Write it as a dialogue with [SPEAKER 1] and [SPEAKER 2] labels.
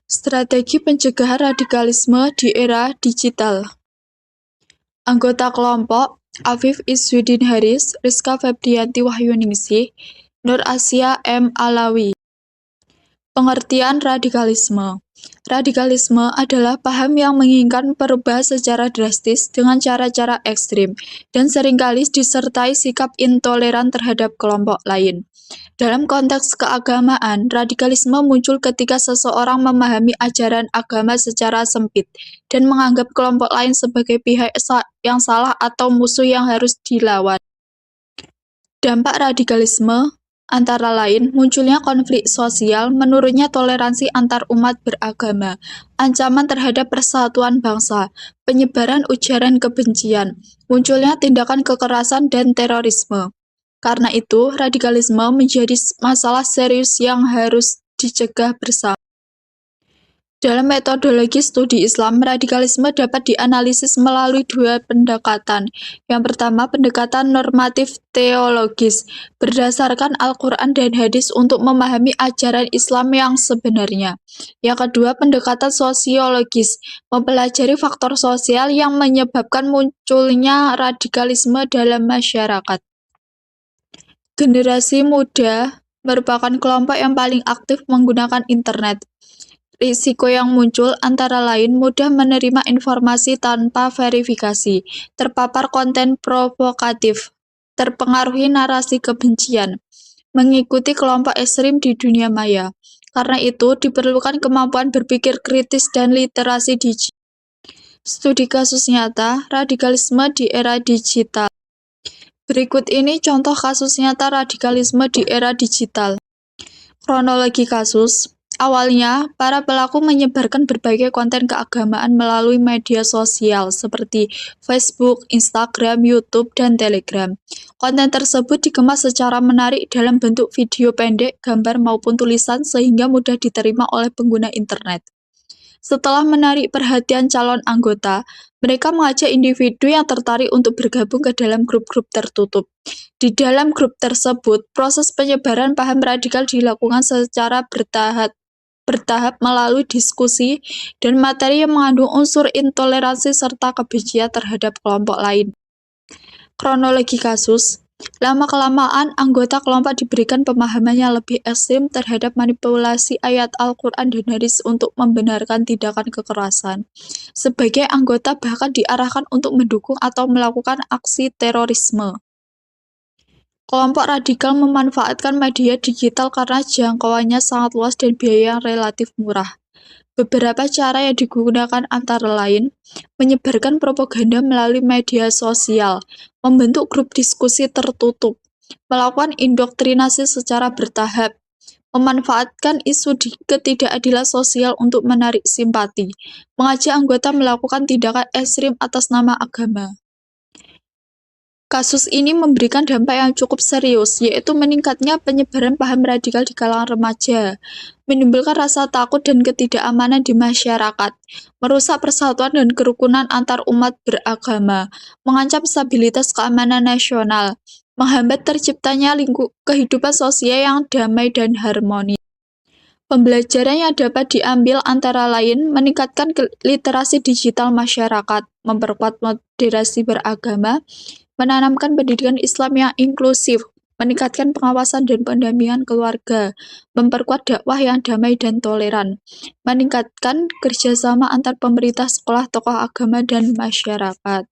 [SPEAKER 1] Strategi pencegahan radikalisme di era digital. Anggota kelompok: Afif Iswudin Haris, Rizka Febrianti Wahyuningsih, Nur Asia M. Alawi. Pengertian radikalisme. Radikalisme adalah paham yang menginginkan perubahan secara drastis dengan cara-cara ekstrim, dan seringkali disertai sikap intoleran terhadap kelompok lain. Dalam konteks keagamaan, radikalisme muncul ketika seseorang memahami ajaran agama secara sempit dan menganggap kelompok lain sebagai pihak yang salah atau musuh yang harus dilawan. Dampak radikalisme antara lain munculnya konflik sosial, menurunnya toleransi antar umat beragama, ancaman terhadap persatuan bangsa, penyebaran ujaran kebencian, munculnya tindakan kekerasan dan terorisme. Karena itu, radikalisme menjadi masalah serius yang harus dicegah bersama. Dalam metodologi studi Islam, radikalisme dapat dianalisis melalui dua pendekatan. Yang pertama, pendekatan normatif teologis, berdasarkan Al-Quran dan hadis untuk memahami ajaran Islam yang sebenarnya. Yang kedua, pendekatan sosiologis, mempelajari faktor sosial yang menyebabkan munculnya radikalisme dalam masyarakat. Generasi muda merupakan kelompok yang paling aktif menggunakan internet. Risiko yang muncul antara lain mudah menerima informasi tanpa verifikasi, terpapar konten provokatif, terpengaruhi narasi kebencian, mengikuti kelompok ekstrim di dunia maya. Karena itu, diperlukan kemampuan berpikir kritis dan literasi digital. Studi kasus nyata, radikalisme di era digital. Berikut ini contoh kasus nyata radikalisme di era digital. Kronologi kasus. Awalnya, para pelaku menyebarkan berbagai konten keagamaan melalui media sosial seperti Facebook, Instagram, YouTube, dan Telegram. Konten tersebut dikemas secara menarik dalam bentuk video pendek, gambar, maupun tulisan sehingga mudah diterima oleh pengguna internet. Setelah menarik perhatian calon anggota, mereka mengajak individu yang tertarik untuk bergabung ke dalam grup-grup tertutup. Di dalam grup tersebut, proses penyebaran paham radikal dilakukan secara bertahap melalui diskusi dan materi yang mengandung unsur intoleransi serta kebencian terhadap kelompok lain. Kronologi kasus. Lama-kelamaan, anggota kelompok diberikan pemahaman yang lebih ekstrim terhadap manipulasi ayat Al-Quran dan hadis untuk membenarkan tindakan kekerasan. Sebagai anggota bahkan diarahkan untuk mendukung atau melakukan aksi terorisme. Kelompok radikal memanfaatkan media digital karena jangkauannya sangat luas dan biaya yang relatif murah. Beberapa cara yang digunakan antara lain, menyebarkan propaganda melalui media sosial, membentuk grup diskusi tertutup, melakukan indoktrinasi secara bertahap, memanfaatkan isu ketidakadilan sosial untuk menarik simpati, mengajak anggota melakukan tindakan ekstrim atas nama agama. Kasus ini memberikan dampak yang cukup serius, yaitu meningkatnya penyebaran paham radikal di kalangan remaja, menimbulkan rasa takut dan ketidakamanan di masyarakat, merusak persatuan dan kerukunan antar umat beragama, mengancam stabilitas keamanan nasional, menghambat terciptanya kehidupan sosial yang damai dan harmoni. Pembelajaran yang dapat diambil antara lain meningkatkan literasi digital masyarakat, memperkuat moderasi beragama, menanamkan pendidikan Islam yang inklusif, meningkatkan pengawasan dan pendampingan keluarga, memperkuat dakwah yang damai dan toleran, meningkatkan kerjasama antar pemerintah, sekolah, tokoh agama, dan masyarakat.